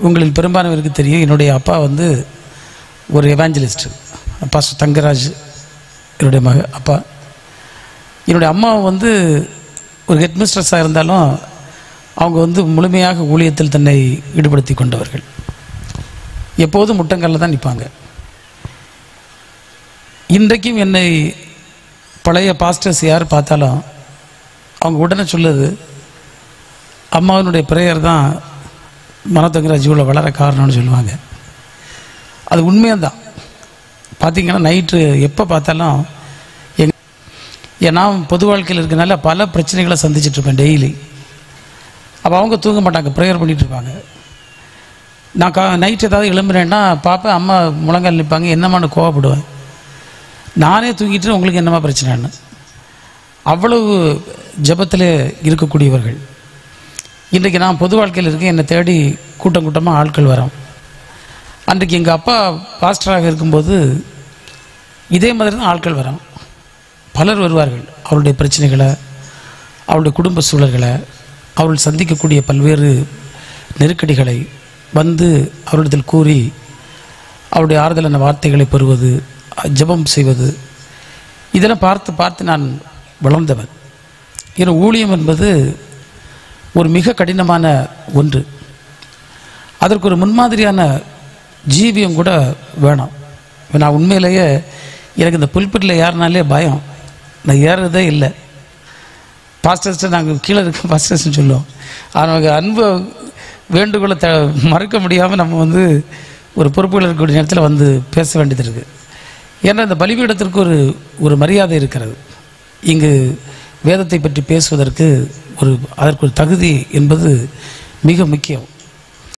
உங்களில் பெரும்பான்மையிற்கு தெரியும், என்னுடைய அப்பா வந்து ஒரு எவாஞ்சலிஸ்ட், பாஸ்டர் தங்கராஜ் என்னுடைய அப்பா. என்னுடைய அம்மா வந்து ஒரு ஹெட்மிஸ்ட்ரஸாக இருந்தாலும் அவங்க வந்து முழுமையாக ஊழியத்தில் தன்னை ஈடுபடுத்தி கொண்டவர்கள். எப்போதும் முட்டங்கல்ல தான் நிற்பாங்க. இன்றைக்கும் என்னை பழைய பாஸ்டர்ஸ் யார் பார்த்தாலும் அவங்க உடனே சொல்லுது, அம்மாவினுடைய பிரேயர் தான் மனோதங்கராஜ் இவ்வளோ வளர காரணம்னு சொல்லுவாங்க. அது உண்மையாக பார்த்தீங்கன்னா நைட்டு எப்போ பார்த்தாலும் நான் பொது வாழ்க்கையில் இருக்கனால பல பிரச்சனைகளை சந்திச்சிட்ருப்பேன் டெய்லி. அப்போ அவங்க தூங்க மாட்டாங்க, ப்ரேயர் பண்ணிகிட்ருப்பாங்க. நான் நைட் ஏதாவது எழும்புறேன்னா பார்ப்பேன், அம்மா முழங்கால் நிற்பாங்க, என்னம்மான்னு கோவப்படுவேன். நானே தூங்கிட்டு உங்களுக்கு என்னம்மா பிரச்சனைன்னு. அவ்வளவு ஜபத்தில் இருக்கக்கூடியவர்கள். இன்றைக்கு நான் பொது வாழ்க்கையில் இருக்கேன், என்னை தேடி கூட்டம் கூட்டமாக ஆட்கள் வரோம். அன்றைக்கு எங்கள் அப்பா பாஸ்டராக இருக்கும்போது இதே மாதிரி தான் ஆட்கள் வரோம். பலர் வருவார்கள். அவருடைய பிரச்சனைகளை, அவருடைய குடும்ப சூழல்களை, அவர்கள் சந்திக்கக்கூடிய பல்வேறு நெருக்கடிகளை வந்து அவரிடத்தில் கூறி அவருடைய ஆறுதலான வார்த்தைகளை பெறுவது, ஜெபம் செய்வது, இதெல்லாம் பார்த்து பார்த்து நான் வளர்ந்தவன். ஏன்னா ஊழியம் என்பது ஒரு மிக கடினமான ஒன்று. அதற்கு ஒரு முன்மாதிரியான ஜீவியம் கூட வேணும். நான் உண்மையிலேயே எனக்கு இந்த புல்பிட்டில் ஏறினாலே பயம், நான் ஏறுறதே இல்லை. பாஸ்டர்ஸ்ட்டை நாங்கள் கீழே இருக்க பாஸ்டர்ஸ்ன்னு சொல்லுவோம். அவங்க அன்பு வேண்டுகோளை மறுக்க முடியாமல் நம்ம வந்து ஒரு பொறுப்புகள் இருக்கக்கூடிய நேரத்தில் வந்து பேச வேண்டியது இருக்குது. ஏன்னா இந்த பலிபீடத்திற்கு ஒரு மரியாதை இருக்கிறது. இங்கு வேதத்தை பற்றி பேசுவதற்கு அதற்கு ஒரு தகுதி என்பது மிக முக்கியம்.